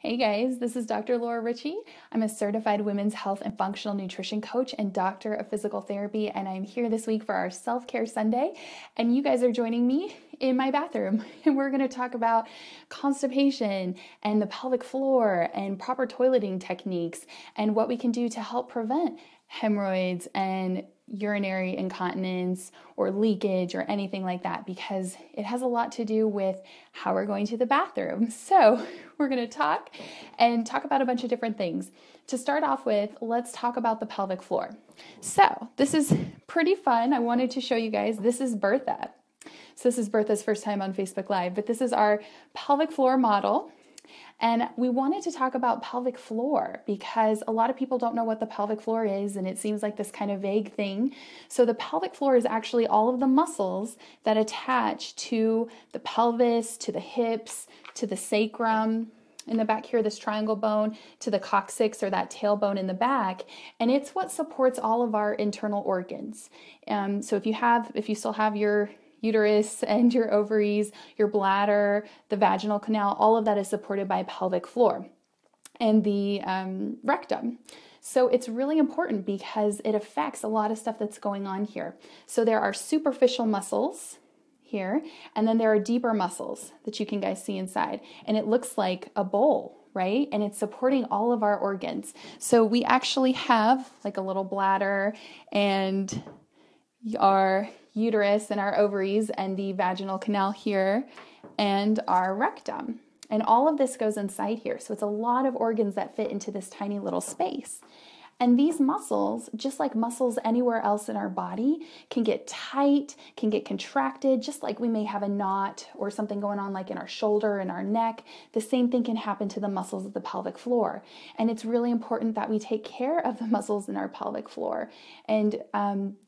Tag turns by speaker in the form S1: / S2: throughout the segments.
S1: Hey guys, this is Dr. Laura Ritchie. I'm a certified women's health and functional nutrition coach and doctor of physical therapy, and I'm here this week for our self-care Sunday, and you guys are joining me in my bathroom, and we're going to talk about constipation and the pelvic floor and proper toileting techniques and what we can do to help prevent hemorrhoids and urinary incontinence or leakage or anything like that, because it has a lot to do with how we're going to the bathroom. So we're going to talk about a bunch of different things. To start off with, let's talk about the pelvic floor. So this is pretty fun. I wanted to show you guys, this is Bertha. So this is Bertha's first time on Facebook Live, but this is our pelvic floor model. And we wanted to talk about pelvic floor because a lot of people don't know what the pelvic floor is, and it seems like this kind of vague thing. So the pelvic floor is actually all of the muscles that attach to the pelvis, to the hips, to the sacrum, in the back here, this triangle bone, to the coccyx or that tailbone in the back. And it's what supports all of our internal organs. So if you still have your uterus and your ovaries, your bladder, the vaginal canal, all of that is supported by pelvic floor and the rectum. So it's really important because it affects a lot of stuff that's going on here. So there are superficial muscles here, and then there are deeper muscles that you can guys see inside. And it looks like a bowl, right? And it's supporting all of our organs. So we actually have like a little bladder and our uterus and our ovaries and the vaginal canal here and our rectum. And all of this goes inside here. So it's a lot of organs that fit into this tiny little space. And these muscles, just like muscles anywhere else in our body, can get tight, can get contracted, just like we may have a knot or something going on like in our shoulder and our neck. The same thing can happen to the muscles of the pelvic floor. And it's really important that we take care of the muscles in our pelvic floor and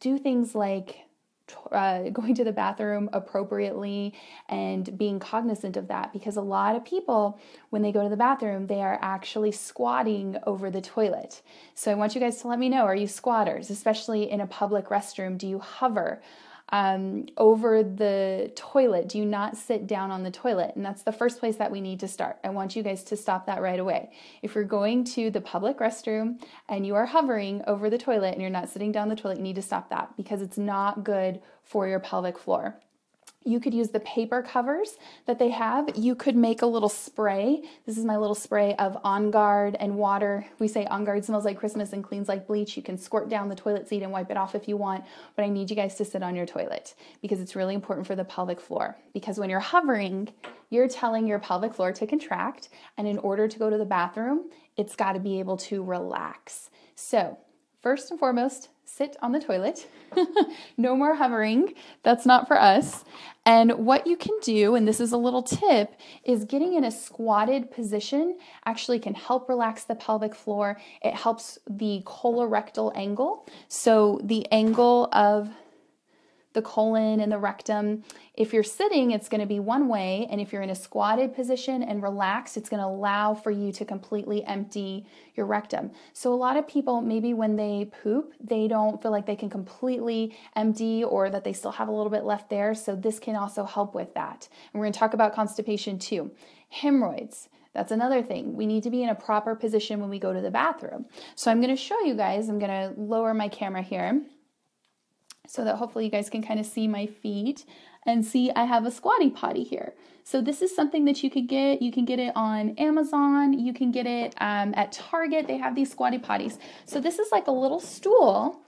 S1: do things like going to the bathroom appropriately and being cognizant of that, because a lot of people, when they go to the bathroom, they are actually squatting over the toilet. So I want you guys to let me know, are you squatters, especially in a public restroom? Do you hover over the toilet? Do you not sit down on the toilet? And that's the first place that we need to start. I want you guys to stop that right away. If you're going to the public restroom and you are hovering over the toilet and you're not sitting down the toilet, you need to stop that because it's not good for your pelvic floor. You could use the paper covers that they have. You could make a little spray. This is my little spray of On Guard and water. We say On Guard smells like Christmas and cleans like bleach. You can squirt down the toilet seat and wipe it off if you want, but I need you guys to sit on your toilet because it's really important for the pelvic floor. Because when you're hovering, you're telling your pelvic floor to contract, and in order to go to the bathroom, it's got to be able to relax. So first and foremost, sit on the toilet. No more hovering. That's not for us. And what you can do, and this is a little tip, is getting in a squatted position actually can help relax the pelvic floor. It helps the colorectal angle. So the angle of the colon and the rectum. If you're sitting, it's going to be one way, and if you're in a squatted position and relaxed, it's going to allow for you to completely empty your rectum. So a lot of people, maybe when they poop, they don't feel like they can completely empty or that they still have a little bit left there. So this can also help with that. And we're going to talk about constipation too. Hemorrhoids. That's another thing. We need to be in a proper position when we go to the bathroom. So I'm going to show you guys, I'm going to lower my camera here so that hopefully you guys can kind of see my feet and see I have a squatty potty here. So this is something that you could get. You can get it on Amazon. You can get it at Target. They have these squatty potties. So this is like a little stool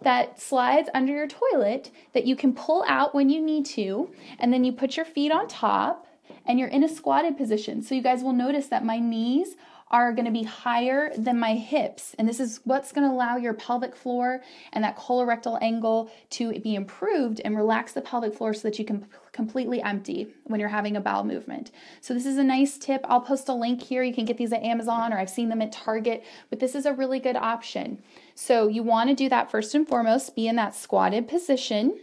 S1: that slides under your toilet that you can pull out when you need to, and then you put your feet on top and you're in a squatted position. So you guys will notice that my knees are going to be higher than my hips. And this is what's going to allow your pelvic floor and that colorectal angle to be improved and relax the pelvic floor so that you can completely empty when you're having a bowel movement. So this is a nice tip. I'll post a link here. You can get these at Amazon, or I've seen them at Target, but this is a really good option. So you want to do that first and foremost, be in that squatted position.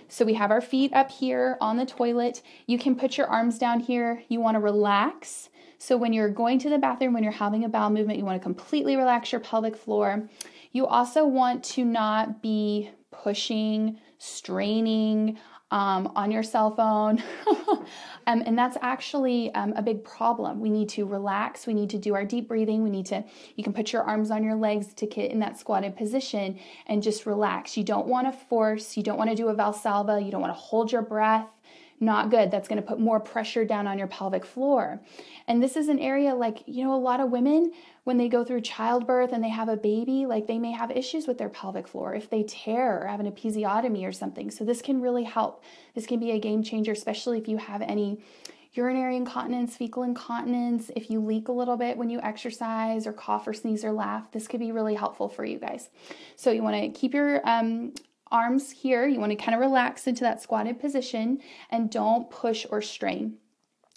S1: So we have our feet up here on the toilet. You can put your arms down here. You want to relax. So when you're going to the bathroom, when you're having a bowel movement, you want to completely relax your pelvic floor. You also want to not be pushing, straining on your cell phone. And that's actually a big problem. We need to relax. We need to do our deep breathing. You can put your arms on your legs to get in that squatted position and just relax. You don't want to force. You don't want to do a Valsalva. You don't want to hold your breath. Not good. That's going to put more pressure down on your pelvic floor. And this is an area a lot of women, when they go through childbirth and they have a baby, they may have issues with their pelvic floor if they tear or have an episiotomy or something. So this can really help. This can be a game changer, especially if you have any urinary incontinence, fecal incontinence, if you leak a little bit when you exercise or cough or sneeze or laugh. This could be really helpful for you guys. So you want to keep your arms here. You want to kind of relax into that squatted position and don't push or strain.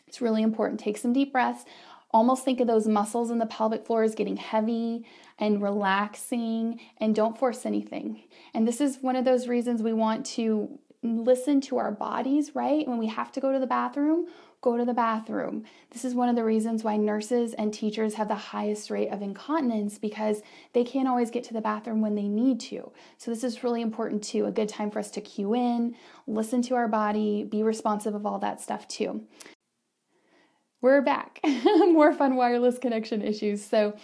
S1: It's really important. Take some deep breaths. Almost think of those muscles in the pelvic floor as getting heavy and relaxing, and don't force anything. And this is one of those reasons we want to listen to our bodies, right? When we have to go to the bathroom, go to the bathroom. This is one of the reasons why nurses and teachers have the highest rate of incontinence, because they can't always get to the bathroom when they need to. So this is really important too. A good time for us to cue in, listen to our body, be responsive of all that stuff too. We're back. More fun wireless connection issues. So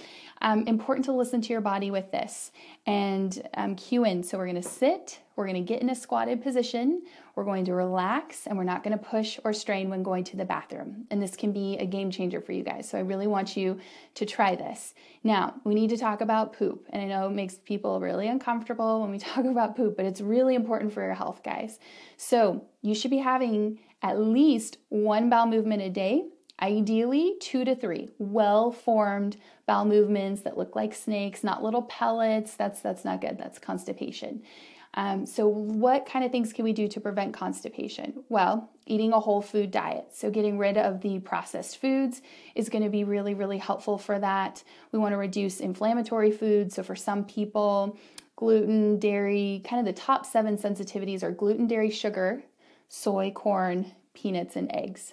S1: important to listen to your body with this and cue in. So we're going to sit, we're going to get in a squatted position, we're going to relax, and we're not going to push or strain when going to the bathroom. And this can be a game changer for you guys. So I really want you to try this. Now, we need to talk about poop. And I know it makes people really uncomfortable when we talk about poop, but it's really important for your health, guys. So you should be having at least one bowel movement a day. Ideally 2 to 3 well-formed bowel movements that look like snakes, not little pellets. That's not good. That's constipation. So what kind of things can we do to prevent constipation? Well, eating a whole food diet. So getting rid of the processed foods is going to be really, really helpful for that. We want to reduce inflammatory foods. So for some people, gluten, dairy, kind of the top 7 sensitivities are gluten, dairy, sugar, soy, corn, peanuts, and eggs.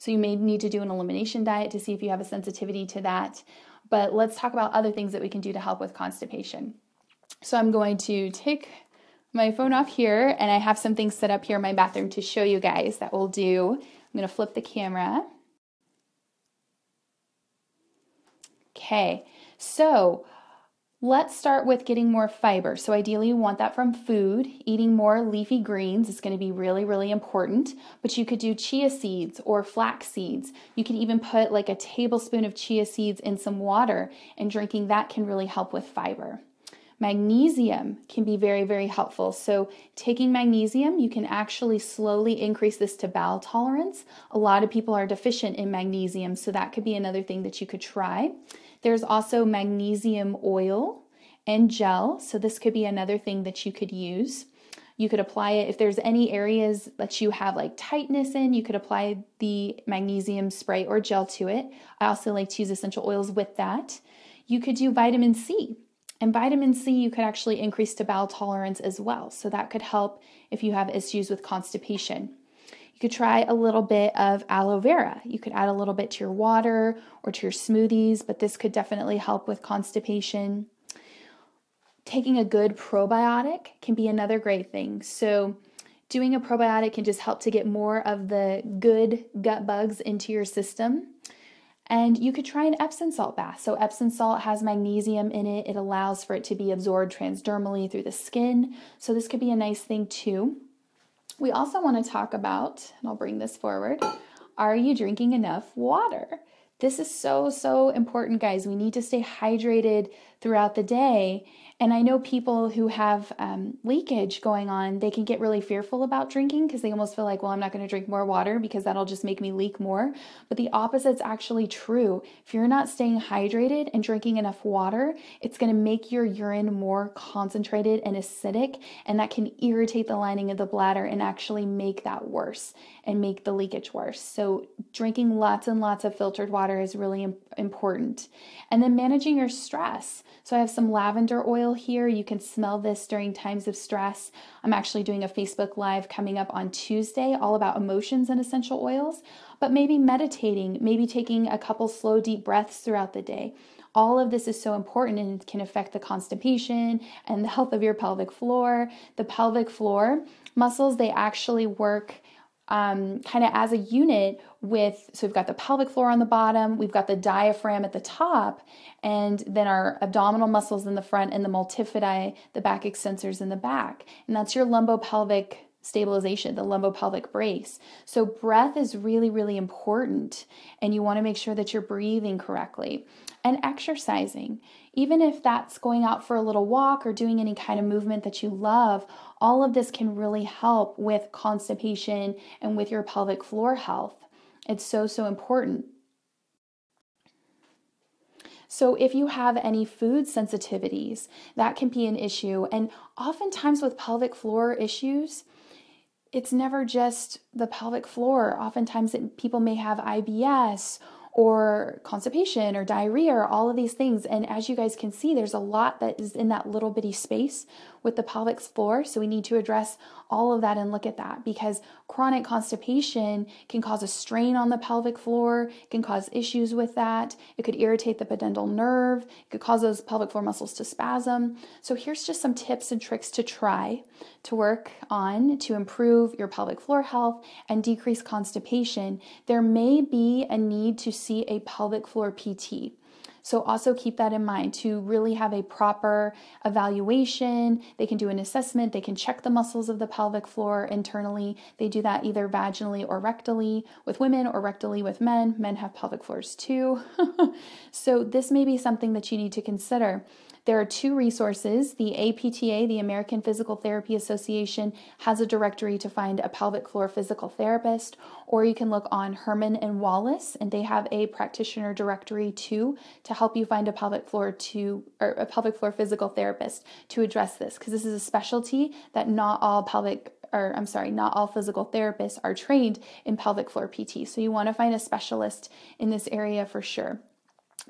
S1: So you may need to do an elimination diet to see if you have a sensitivity to that. But let's talk about other things that we can do to help with constipation. So I'm going to take my phone off here, and I have some things set up here in my bathroom to show you guys that we'll do. I'm going to flip the camera. Okay, so let's start with getting more fiber. So ideally, you want that from food. Eating more leafy greens is going to be really, really important. But you could do chia seeds or flax seeds. You can even put like a tablespoon of chia seeds in some water, and drinking that can really help with fiber. Magnesium can be very, very helpful. So taking magnesium, you can actually slowly increase this to bowel tolerance. A lot of people are deficient in magnesium, so that could be another thing that you could try. There's also magnesium oil and gel, so this could be another thing that you could use. You could apply it if there's any areas that you have like tightness in, you could apply the magnesium spray or gel to it. I also like to use essential oils with that. You could do vitamin C. And vitamin C you could actually increase to bowel tolerance as well. So that could help if you have issues with constipation. You could try a little bit of aloe vera. You could add a little bit to your water or to your smoothies, but this could definitely help with constipation. Taking a good probiotic can be another great thing. So doing a probiotic can just help to get more of the good gut bugs into your system. And you could try an Epsom salt bath. So Epsom salt has magnesium in it. It allows for it to be absorbed transdermally through the skin. So this could be a nice thing too. We also want to talk about, and I'll bring this forward, are you drinking enough water? This is so, so important, guys. We need to stay hydrated throughout the day. And I know people who have leakage going on, they can get really fearful about drinking because they almost feel like, well, I'm not going to drink more water because that'll just make me leak more. But the opposite's actually true. If you're not staying hydrated and drinking enough water, it's going to make your urine more concentrated and acidic, and that can irritate the lining of the bladder and actually make that worse and make the leakage worse. So drinking lots and lots of filtered water is really important. And then managing your stress. So I have some lavender oil here. You can smell this during times of stress. I'm actually doing a Facebook Live coming up on Tuesday all about emotions and essential oils, but maybe meditating, maybe taking a couple slow, deep breaths throughout the day. All of this is so important, and it can affect the constipation and the health of your pelvic floor. The pelvic floor muscles, they actually work kind of as a unit so we've got the pelvic floor on the bottom, we've got the diaphragm at the top, and then our abdominal muscles in the front and the multifidi, the back extensors in the back. And that's your lumbopelvic stabilization, the lumbopelvic brace. So breath is really, really important, and you want to make sure that you're breathing correctly. And exercising, even if that's going out for a little walk or doing any kind of movement that you love, all of this can really help with constipation and with your pelvic floor health. It's so, so important. So if you have any food sensitivities, that can be an issue. And oftentimes with pelvic floor issues, it's never just the pelvic floor. Oftentimes people may have IBS or constipation or diarrhea or all of these things. And as you guys can see, there's a lot that is in that little bitty space with the pelvic floor. So we need to address all of that and look at that, because chronic constipation can cause a strain on the pelvic floor, can cause issues with that. It could irritate the pudendal nerve. It could cause those pelvic floor muscles to spasm. So here's just some tips and tricks to try to work on to improve your pelvic floor health and decrease constipation. There may be a need to see a pelvic floor PT. So also keep that in mind to really have a proper evaluation. They can do an assessment. They can check the muscles of the pelvic floor internally. They do that either vaginally or rectally with women or rectally with men. Men have pelvic floors too. So this may be something that you need to consider. There are two resources. The APTA, the American Physical Therapy Association, has a directory to find a pelvic floor physical therapist, or you can look on Herman and Wallace, and they have a practitioner directory too to help you find a pelvic floor physical therapist to address this, because this is a specialty that not all physical therapists are trained in pelvic floor PT. So you want to find a specialist in this area for sure.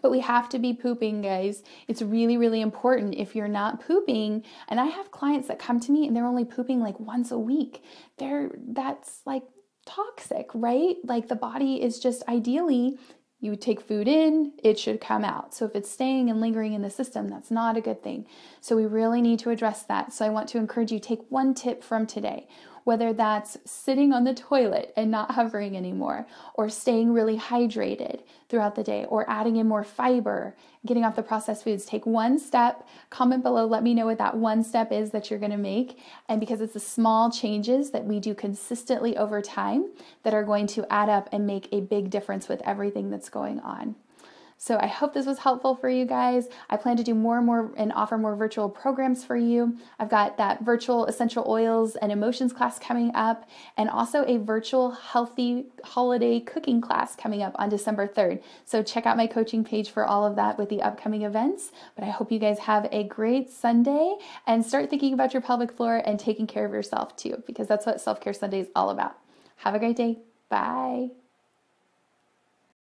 S1: But we have to be pooping, guys. It's really, really important. If you're not pooping, and I have clients that come to me and they're only pooping like once a week. That's like toxic, right? Like the body is just ideally, you would take food in, it should come out. So if it's staying and lingering in the system, that's not a good thing. So we really need to address that. So I want to encourage you, take one tip from today, whether that's sitting on the toilet and not hovering anymore, or staying really hydrated throughout the day, or adding in more fiber, getting off the processed foods. Take one step, comment below, let me know what that one step is that you're going to make. And because it's the small changes that we do consistently over time that are going to add up and make a big difference with everything that's going on. So I hope this was helpful for you guys. I plan to do more and more and offer more virtual programs for you. I've got that virtual essential oils and emotions class coming up, and also a virtual healthy holiday cooking class coming up on December 3rd. So check out my coaching page for all of that with the upcoming events. But I hope you guys have a great Sunday and start thinking about your pelvic floor and taking care of yourself too, because that's what Self-Care Sunday is all about. Have a great day. Bye.